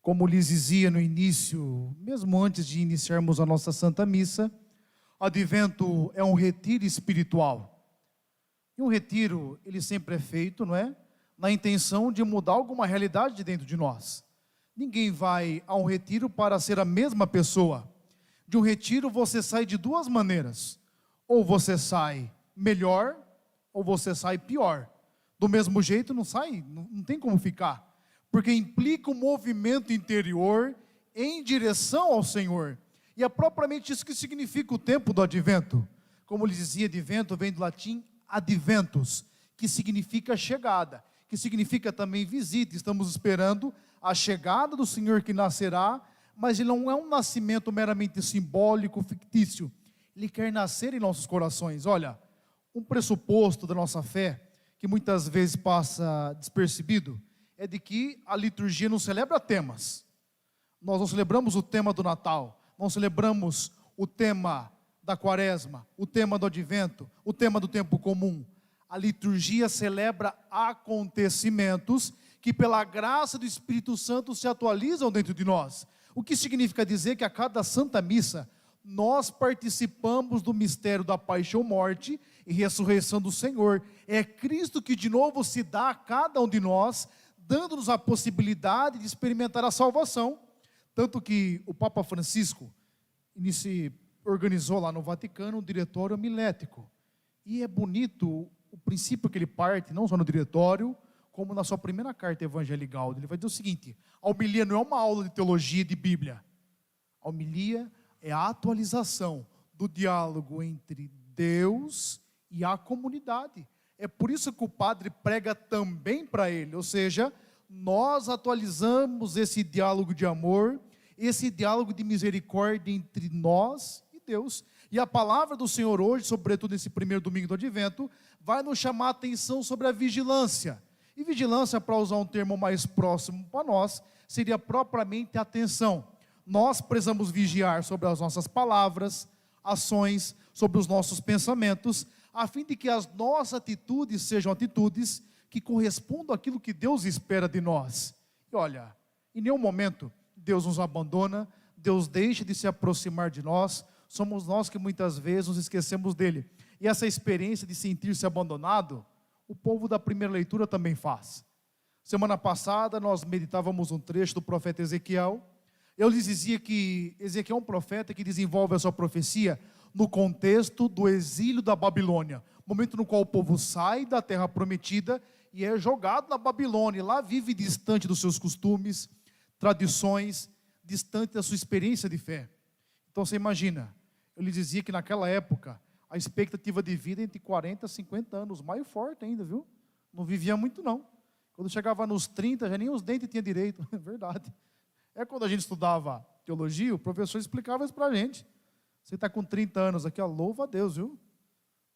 Como lhes dizia no início, mesmo antes de iniciarmos a nossa Santa Missa, Advento é um retiro espiritual. E um retiro, ele sempre é feito, não é? Na intenção de mudar alguma realidade de dentro de nós. Ninguém vai a um retiro para ser a mesma pessoa. De um retiro você sai de duas maneiras. Ou você sai melhor, ou você sai pior. Do mesmo jeito não sai, não tem como ficar. Porque implica um movimento interior em direção ao Senhor. E é propriamente isso que significa o tempo do Advento. Como lhe dizia, Advento vem do latim adventus, que significa chegada, que significa também visita. Estamos esperando a chegada do Senhor que nascerá, mas ele não é um nascimento meramente simbólico, fictício. Ele quer nascer em nossos corações. Olha, um pressuposto da nossa fé, que muitas vezes passa despercebido, é de que a liturgia não celebra temas. Nós não celebramos o tema do Natal, não celebramos o tema da Quaresma, o tema do Advento, o tema do tempo comum. A liturgia celebra acontecimentos que pela graça do Espírito Santo se atualizam dentro de nós. O que significa dizer que a cada Santa Missa nós participamos do mistério da paixão, morte e ressurreição do Senhor. É Cristo que de novo se dá a cada um de nós, dando-nos a possibilidade de experimentar a salvação. Tanto que o Papa Francisco organizou lá no Vaticano um diretório homilético. E é bonito o princípio que ele parte, não só no diretório, como na sua primeira carta Evangelii Gaudium. Ele vai dizer o seguinte: a homilia não é uma aula de teologia e de Bíblia. A homilia é a atualização do diálogo entre Deus e a comunidade. É por isso que o padre prega também para ele, ou seja, nós atualizamos esse diálogo de amor, esse diálogo de misericórdia entre nós e Deus. E a palavra do Senhor hoje, sobretudo nesse primeiro domingo do Advento, vai nos chamar a atenção sobre a vigilância. E vigilância, para usar um termo mais próximo para nós, seria propriamente a atenção. Nós precisamos vigiar sobre as nossas palavras, ações, sobre os nossos pensamentos, a fim de que as nossas atitudes sejam atitudes que correspondam àquilo que Deus espera de nós. E olha, em nenhum momento Deus nos abandona, Deus deixa de se aproximar de nós, somos nós que muitas vezes nos esquecemos dele. E essa experiência de sentir-se abandonado, o povo da primeira leitura também faz. Semana passada nós meditávamos um trecho do profeta Ezequiel. Eu lhes dizia que Ezequiel é um profeta que desenvolve a sua profecia no contexto do exílio da Babilônia, momento no qual o povo sai da terra prometida e é jogado na Babilônia. Lá vive distante dos seus costumes, tradições, distante da sua experiência de fé. Então você imagina, eu lhe dizia que naquela época a expectativa de vida entre 40 e 50 anos, mais forte ainda, viu? Não vivia muito não. Quando chegava nos 30, já nem os dentes tinha direito, é verdade. É quando a gente estudava teologia, o professor explicava isso para a gente. Você está com 30 anos aqui, ó, louva a Deus, viu?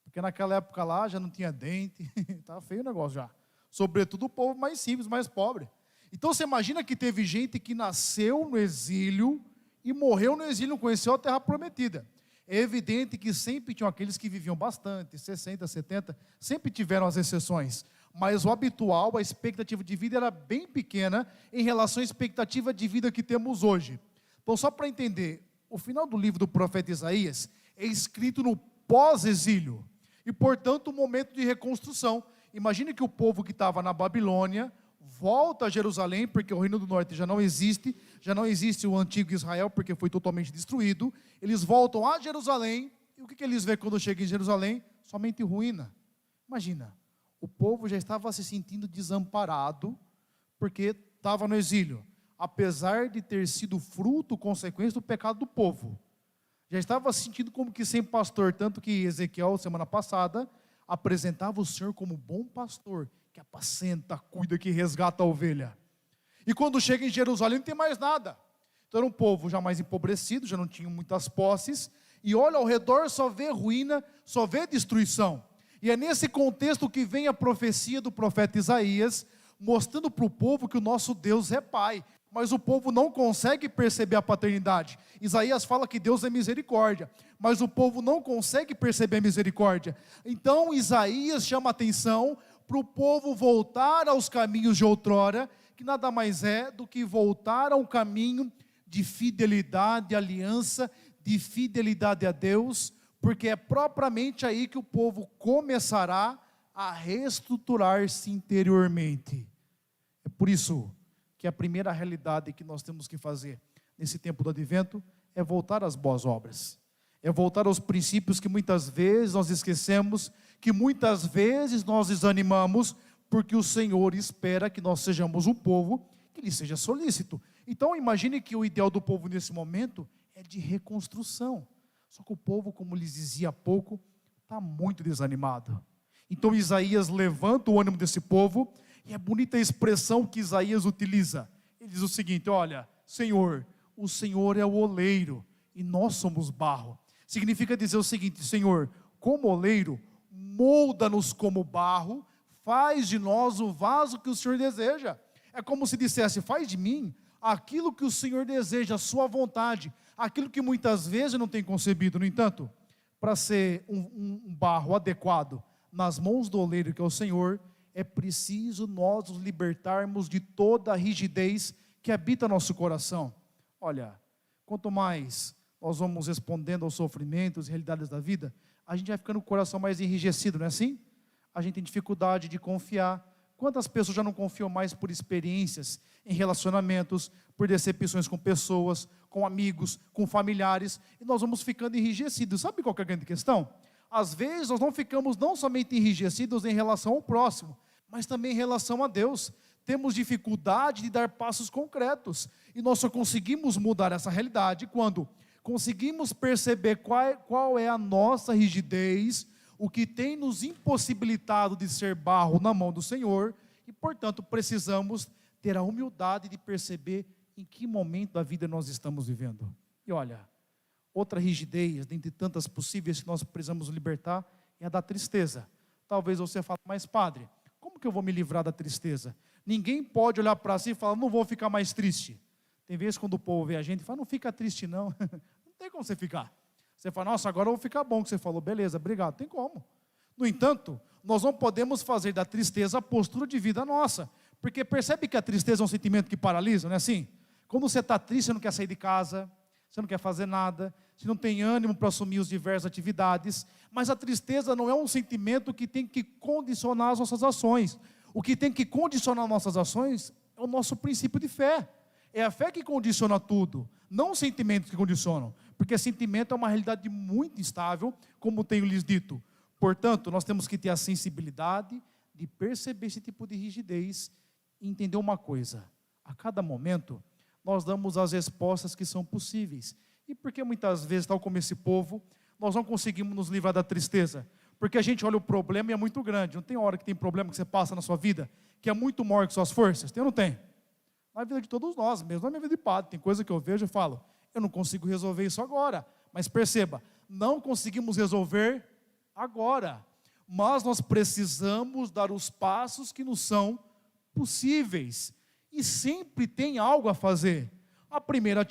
Porque naquela época lá já não tinha dente, estava feio o negócio já. Sobretudo o povo mais simples, mais pobre. Então você imagina que teve gente que nasceu no exílio e morreu no exílio, não conheceu a terra prometida. É evidente que sempre tinham aqueles que viviam bastante, 60, 70, sempre tiveram as exceções. Mas o habitual, a expectativa de vida era bem pequena em relação à expectativa de vida que temos hoje. Então, só para entender, o final do livro do profeta Isaías é escrito no pós-exílio. E, portanto, um momento de reconstrução. Imagine que o povo que estava na Babilônia volta a Jerusalém, porque o Reino do Norte já não existe o antigo Israel, porque foi totalmente destruído. Eles voltam a Jerusalém, e o que eles veem quando chegam em Jerusalém? Somente ruína. Imagina, o povo já estava se sentindo desamparado, porque estava no exílio, apesar de ter sido fruto, consequência do pecado do povo. Já estava se sentindo como que sem pastor, tanto que Ezequiel, semana passada, apresentava o Senhor como bom pastor, que apacenta, cuida, que resgata a ovelha. E quando chega em Jerusalém não tem mais nada. Então era um povo já mais empobrecido, já não tinha muitas posses, e olha ao redor, só vê ruína, só vê destruição. E é nesse contexto que vem a profecia do profeta Isaías, mostrando para o povo que o nosso Deus é Pai, mas o povo não consegue perceber a paternidade. Isaías fala que Deus é misericórdia, mas o povo não consegue perceber a misericórdia. Então Isaías chama a atenção para o povo voltar aos caminhos de outrora, que nada mais é do que voltar a um caminho de fidelidade, aliança, de fidelidade a Deus, porque é propriamente aí que o povo começará a reestruturar-se interiormente. É por isso que a primeira realidade que nós temos que fazer nesse tempo do advento é voltar às boas obras. É voltar aos princípios que muitas vezes nós esquecemos, que muitas vezes nós desanimamos, porque o Senhor espera que nós sejamos um povo que lhe seja solícito. Então imagine que o ideal do povo nesse momento é de reconstrução. Só que o povo, como lhes dizia há pouco, está muito desanimado. Então Isaías levanta o ânimo desse povo, e é bonita a expressão que Isaías utiliza. Ele diz o seguinte: olha, Senhor, o Senhor é o oleiro, e nós somos barro. Significa dizer o seguinte: Senhor, como oleiro, molda-nos como barro, faz de nós o vaso que o Senhor deseja. É como se dissesse: faz de mim aquilo que o Senhor deseja, a sua vontade, aquilo que muitas vezes eu não tenho concebido. No entanto, para ser um barro adequado nas mãos do oleiro, que é o Senhor, é preciso nós nos libertarmos de toda a rigidez que habita nosso coração. Olha, quanto mais nós vamos respondendo aos sofrimentos e realidades da vida, a gente vai ficando com o coração mais enrijecido, não é assim? A gente tem dificuldade de confiar. Quantas pessoas já não confiam mais por experiências em relacionamentos, por decepções com pessoas, com amigos, com familiares, e nós vamos ficando enrijecidos. Sabe qual que é a grande questão? Às vezes nós não ficamos não somente enrijecidos em relação ao próximo, mas também em relação a Deus. Temos dificuldade de dar passos concretos, e nós só conseguimos mudar essa realidade quando conseguimos perceber qual é a nossa rigidez, o que tem nos impossibilitado de ser barro na mão do Senhor, e portanto precisamos ter a humildade de perceber em que momento da vida nós estamos vivendo. E olha, outra rigidez, dentre tantas possíveis que nós precisamos libertar, é a da tristeza. Talvez você fale: mas padre, como que eu vou me livrar da tristeza? Ninguém pode olhar para si e falar: não vou ficar mais triste. Tem vezes quando o povo vê a gente e fala: não fica triste não. Não tem como você ficar. Você fala: nossa, agora eu vou ficar bom que você falou. Beleza, obrigado. Tem como. No entanto, nós não podemos fazer da tristeza a postura de vida nossa. Porque percebe que a tristeza é um sentimento que paralisa, não é assim? Quando você está triste, você não quer sair de casa, você não quer fazer nada, você não tem ânimo para assumir as diversas atividades. Mas a tristeza não é um sentimento que tem que condicionar as nossas ações. O que tem que condicionar nossas ações é o nosso princípio de fé. É a fé que condiciona tudo, não os sentimentos que condicionam. Porque sentimento é uma realidade muito instável, como tenho lhes dito. Portanto, nós temos que ter a sensibilidade de perceber esse tipo de rigidez e entender uma coisa: a cada momento nós damos as respostas que são possíveis. E por que muitas vezes, tal como esse povo, nós não conseguimos nos livrar da tristeza? Porque a gente olha o problema e é muito grande. Não tem hora que tem problema que você passa na sua vida que é muito maior que suas forças? Tem ou não tem? Na vida de todos nós, mesmo na minha vida de padre, tem coisa que eu vejo e falo: eu não consigo resolver isso agora. Mas perceba, não conseguimos resolver agora, mas nós precisamos dar os passos que nos são possíveis, e sempre tem algo a fazer. A primeira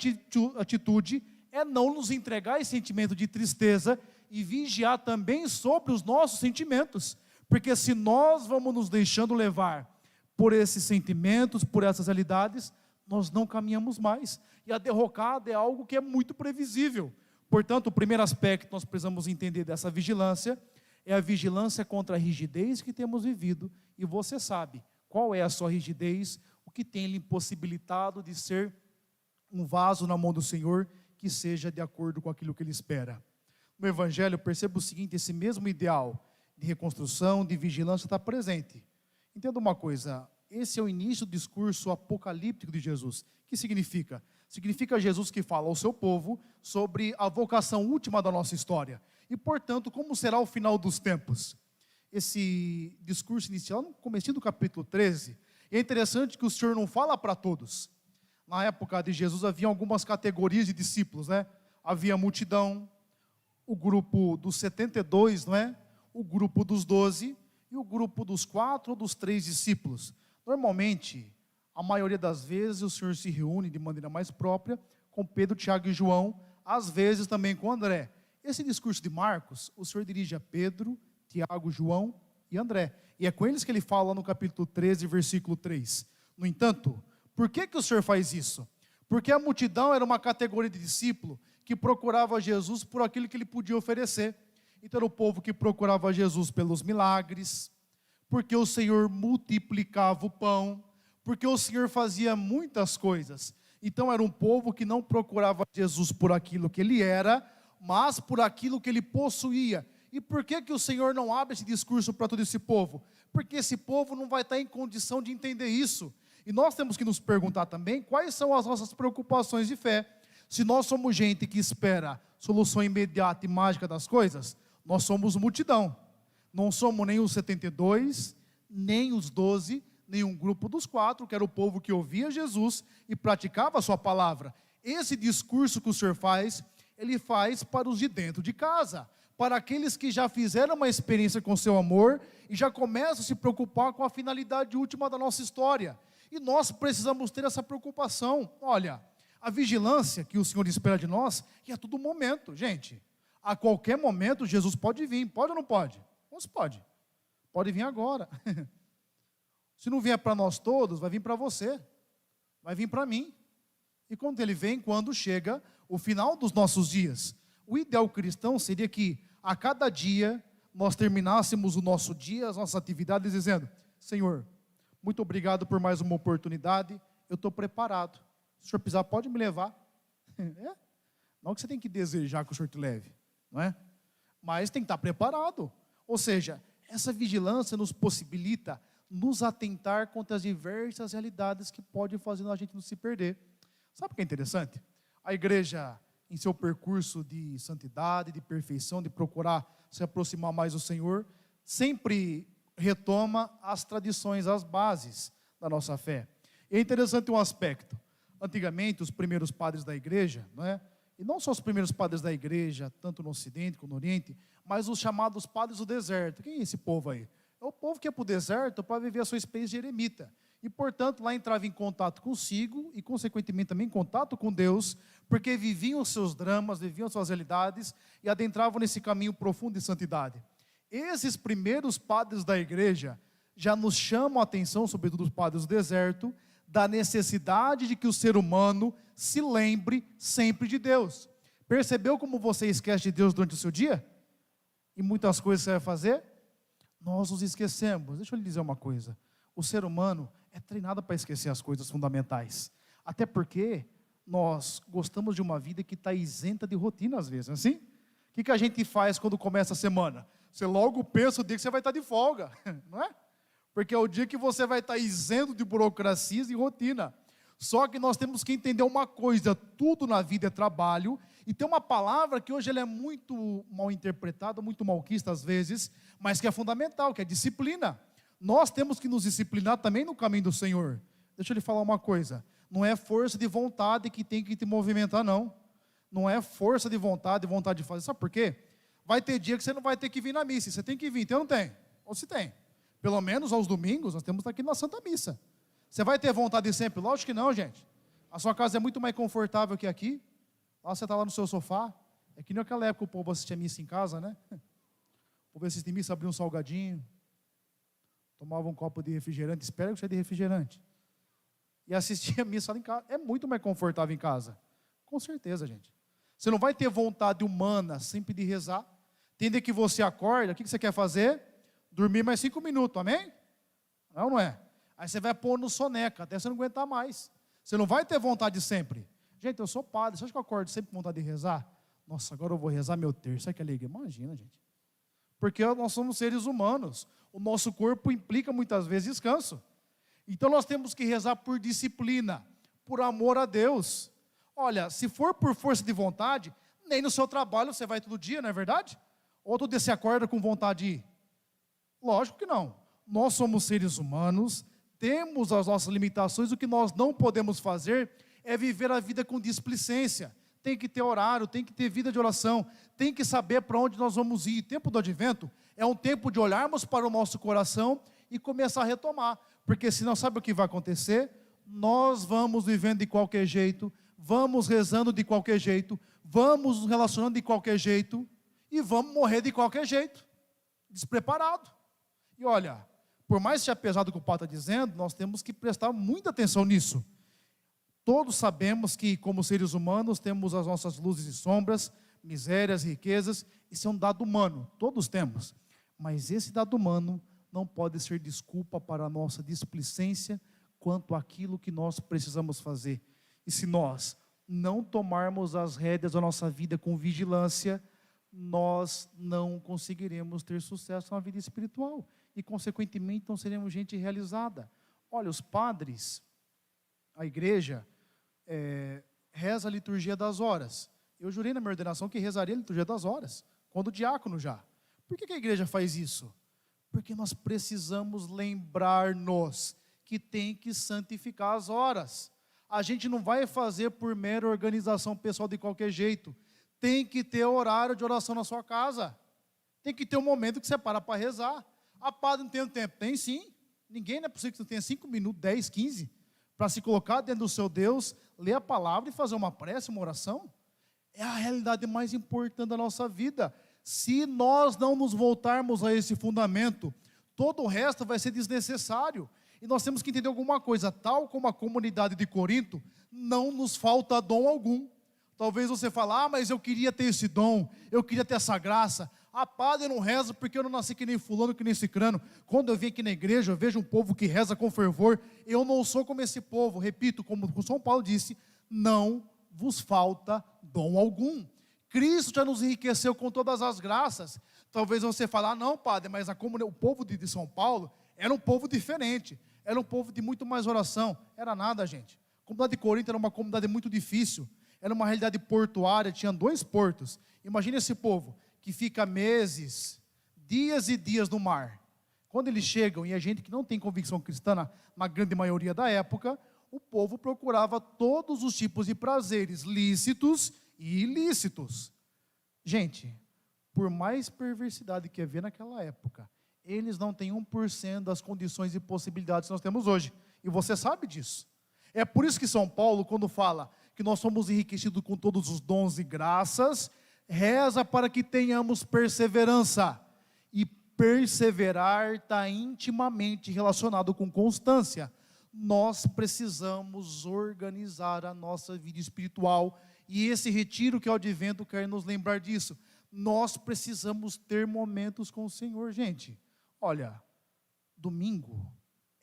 atitude é não nos entregar esse sentimento de tristeza e vigiar também sobre os nossos sentimentos, porque se nós vamos nos deixando levar por esses sentimentos, por essas realidades, nós não caminhamos mais, e a derrocada é algo que é muito previsível. Portanto, o primeiro aspecto que nós precisamos entender dessa vigilância é a vigilância contra a rigidez que temos vivido, e você sabe qual é a sua rigidez, o que tem lhe impossibilitado de ser um vaso na mão do Senhor que seja de acordo com aquilo que Ele espera. No Evangelho, perceba o seguinte: esse mesmo ideal de reconstrução, de vigilância está presente. Entenda uma coisa, esse é o início do discurso apocalíptico de Jesus. O que significa? Significa Jesus que fala ao seu povo sobre a vocação última da nossa história. E, portanto, como será o final dos tempos? Esse discurso inicial, no comecinho do capítulo 13, é interessante que o Senhor não fala para todos. Na época de Jesus havia algumas categorias de discípulos, né? Havia a multidão, o grupo dos 72, não é? O grupo dos 12 e o grupo dos 4 ou dos 3 discípulos. Normalmente, a maioria das vezes, o Senhor se reúne de maneira mais própria com Pedro, Tiago e João, às vezes também com André. Esse discurso de Marcos, o Senhor dirige a Pedro, Tiago, João e André. E é com eles que ele fala no capítulo 13, versículo 3. No entanto, por que o Senhor faz isso? Porque a multidão era uma categoria de discípulo que procurava Jesus por aquilo que ele podia oferecer. Então era o povo que procurava Jesus pelos milagres, porque o Senhor multiplicava o pão, porque o Senhor fazia muitas coisas. Então era um povo que não procurava Jesus por aquilo que ele era, mas por aquilo que ele possuía. E por que o Senhor não abre esse discurso para todo esse povo? Porque esse povo não vai estar em condição de entender isso. E nós temos que nos perguntar também quais são as nossas preocupações de fé. Se nós somos gente que espera solução imediata e mágica das coisas, nós somos multidão. Não somos nem os 72, nem os 12, nem um grupo dos 4, que era o povo que ouvia Jesus e praticava a sua palavra. Esse discurso que o Senhor faz, ele faz para os de dentro de casa, para aqueles que já fizeram uma experiência com o seu amor e já começam a se preocupar com a finalidade última da nossa história. E nós precisamos ter essa preocupação. Olha, a vigilância que o Senhor espera de nós é a todo momento, gente. A qualquer momento Jesus pode vir, pode ou não pode? Pois pode. Pode vir agora. Se não vier para nós todos, vai vir para você. Vai vir para mim. E quando ele vem, quando chega o final dos nossos dias. O ideal cristão seria que a cada dia nós terminássemos o nosso dia, as nossas atividades, dizendo: Senhor, muito obrigado por mais uma oportunidade, eu estou preparado. Se o Senhor precisar, pode me levar. Não que você tem que desejar que o Senhor te leve, não é? Mas tem que estar preparado. Ou seja, essa vigilância nos possibilita nos atentar contra as diversas realidades que podem fazer a gente não se perder. Sabe o que é interessante? A igreja, em seu percurso de santidade, de perfeição, de procurar se aproximar mais do Senhor, sempre retoma as tradições, as bases da nossa fé. E é interessante um aspecto. Antigamente, os primeiros padres da igreja, não é? E não só os primeiros padres da igreja, tanto no Ocidente como no Oriente, mas os chamados padres do deserto. Quem é esse povo aí? É o povo que ia para o deserto para viver a sua experiência de eremita. E, portanto, lá entrava em contato consigo e, consequentemente, também em contato com Deus, porque viviam os seus dramas, viviam as suas realidades e adentravam nesse caminho profundo de santidade. Esses primeiros padres da igreja já nos chamam a atenção, sobretudo os padres do deserto, da necessidade de que o ser humano se lembre sempre de Deus. Percebeu como você esquece de Deus durante o seu dia? E muitas coisas você vai fazer? Nós nos esquecemos. Deixa eu lhe dizer uma coisa. O ser humano é treinado para esquecer as coisas fundamentais. Até porque nós gostamos de uma vida que está isenta de rotina às vezes, não é assim? O que a gente faz quando começa a semana? Você logo pensa o dia que você vai estar de folga, não é? Porque é o dia que você vai estar isento de burocracias e rotina. Só que nós temos que entender uma coisa: tudo na vida é trabalho. E tem uma palavra que hoje ela é muito mal interpretada, muito malquista às vezes, mas que é fundamental, que é disciplina. Nós temos que nos disciplinar também no caminho do Senhor. Deixa eu lhe falar uma coisa: não é força de vontade que tem que te movimentar, não. Não é força de vontade de fazer. Sabe por quê? Vai ter dia que você não vai ter que vir na missa. Você tem que vir, então não tem? Ou se tem? Pelo menos aos domingos, nós temos aqui na Santa Missa. Você vai ter vontade sempre? Lógico que não, gente. A sua casa é muito mais confortável que aqui. Lá você está lá no seu sofá. É que nem naquela época o povo assistia missa em casa, né? O povo assistia missa, abria um salgadinho, tomava um copo de refrigerante, espera que cheio de refrigerante, e assistia a missa lá em casa. É muito mais confortável em casa. Com certeza, gente. Você não vai ter vontade humana sempre de rezar. Tem dia que você acorda, o que você quer fazer? Dormir mais 5 minutos, amém? Não, não é? Aí você vai pôr no soneca, até você não aguentar mais. Você não vai ter vontade sempre. Gente, eu sou padre, você acha que eu acordo sempre com vontade de rezar? Nossa, agora eu vou rezar meu terço, sabe que alegria? Imagina, gente. Porque nós somos seres humanos. O nosso corpo implica muitas vezes descanso. Então nós temos que rezar por disciplina, por amor a Deus. Olha, se for por força de vontade, nem no seu trabalho você vai todo dia, não é verdade? Ou todo dia você acorda com vontade de ir? Lógico que não. Nós somos seres humanos, temos as nossas limitações, o que nós não podemos fazer é viver a vida com displicência. Tem que ter horário, tem que ter vida de oração, tem que saber para onde nós vamos ir. O tempo do advento é um tempo de olharmos para o nosso coração e começar a retomar, porque senão sabe o que vai acontecer? Nós vamos vivendo de qualquer jeito, vamos rezando de qualquer jeito, vamos nos relacionando de qualquer jeito e vamos morrer de qualquer jeito, despreparado. E olha, por mais que seja pesado o que o Paulo está dizendo, nós temos que prestar muita atenção nisso. Todos sabemos que, como seres humanos, temos as nossas luzes e sombras, misérias, riquezas. Isso é um dado humano, todos temos. Mas esse dado humano não pode ser desculpa para a nossa displicência quanto àquilo que nós precisamos fazer. E se nós não tomarmos as rédeas da nossa vida com vigilância, nós não conseguiremos ter sucesso na vida espiritual. E, consequentemente, não seremos gente realizada. Olha, os padres, a igreja, reza a liturgia das horas. Eu jurei na minha ordenação que rezaria a liturgia das horas, quando diácono já. Por que a igreja faz isso? Porque nós precisamos lembrar-nos que tem que santificar as horas. A gente não vai fazer por mera organização pessoal de qualquer jeito. Tem que ter horário de oração na sua casa. Tem que ter um momento que você para rezar. Ah, padre, não tem tempo. Tem sim. Ninguém, não é possível que você tenha 5 minutos, 10, 15, para se colocar dentro do seu Deus, ler a palavra e fazer uma prece, uma oração. É a realidade mais importante da nossa vida. Se nós não nos voltarmos a esse fundamento, todo o resto vai ser desnecessário. E nós temos que entender alguma coisa, tal como a comunidade de Corinto, não nos falta dom algum. Talvez você fale, mas eu queria ter esse dom, eu queria ter essa graça. Ah, padre, eu não rezo porque eu não nasci que nem fulano, que nem cicrano. Quando eu vim aqui na igreja, eu vejo um povo que reza com fervor. Eu não sou como esse povo. Repito, como o São Paulo disse, não vos falta dom algum. Cristo já nos enriqueceu com todas as graças. Talvez você fale, não, padre, mas o povo de São Paulo era um povo diferente. Era um povo de muito mais oração. Era nada, gente. A comunidade de Corinto era uma comunidade muito difícil. Era uma realidade portuária, tinha 2 portos. Imagina esse povo que fica meses, dias e dias no mar. Quando eles chegam, e a gente que não tem convicção cristã, na grande maioria da época, o povo procurava todos os tipos de prazeres, lícitos e ilícitos. Gente, por mais perversidade que havia naquela época, eles não têm 1% das condições e possibilidades que nós temos hoje. E você sabe disso. É por isso que São Paulo, quando fala que nós somos enriquecidos com todos os dons e graças, reza para que tenhamos perseverança. E perseverar está intimamente relacionado com constância. Nós precisamos organizar a nossa vida espiritual. E esse retiro que é o advento quer nos lembrar disso. Nós precisamos ter momentos com o Senhor, gente. Olha, domingo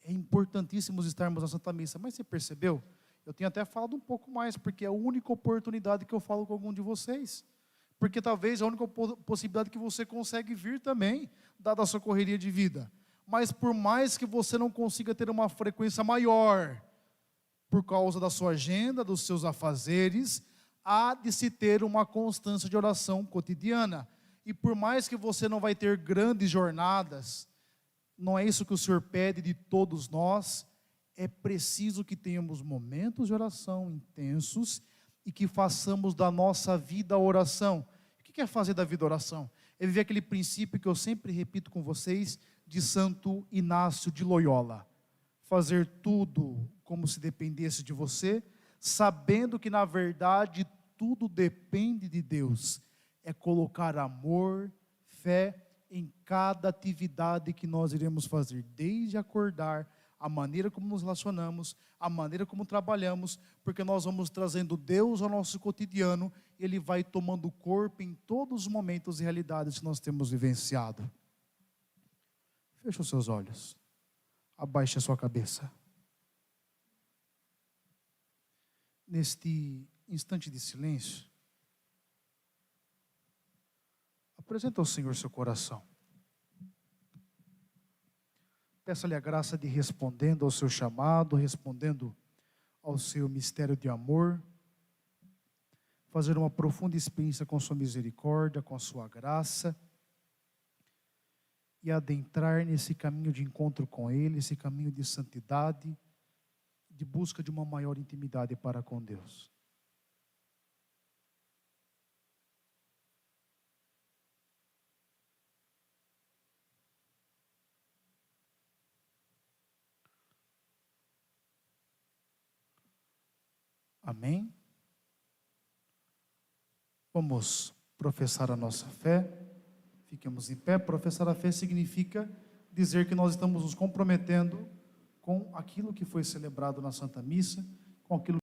é importantíssimo estarmos na Santa Missa, mas você percebeu? Eu tenho até falado um pouco mais, porque é a única oportunidade que eu falo com algum de vocês. Porque talvez é a única possibilidade que você consegue vir também, dada a sua correria de vida. Mas por mais que você não consiga ter uma frequência maior, por causa da sua agenda, dos seus afazeres, há de se ter uma constância de oração cotidiana. E por mais que você não vai ter grandes jornadas, não é isso que o Senhor pede de todos nós. É preciso que tenhamos momentos de oração intensos e que façamos da nossa vida a oração. O que é fazer da vida a oração? É viver aquele princípio que eu sempre repito com vocês, de Santo Inácio de Loyola. Fazer tudo como se dependesse de você, sabendo que na verdade tudo depende de Deus. É colocar amor, fé em cada atividade que nós iremos fazer, desde acordar, a maneira como nos relacionamos, a maneira como trabalhamos, porque nós vamos trazendo Deus ao nosso cotidiano, e Ele vai tomando corpo em todos os momentos e realidades que nós temos vivenciado. Feche os seus olhos, abaixe a sua cabeça. Neste instante de silêncio, apresenta ao Senhor seu coração. Peça-lhe a graça de respondendo ao seu chamado, respondendo ao seu mistério de amor, fazer uma profunda experiência com sua misericórdia, com a sua graça, e adentrar nesse caminho de encontro com Ele, esse caminho de santidade, de busca de uma maior intimidade para com Deus. Amém? Vamos professar a nossa fé. Fiquemos em pé. Professar a fé significa dizer que nós estamos nos comprometendo com aquilo que foi celebrado na Santa Missa, com aquilo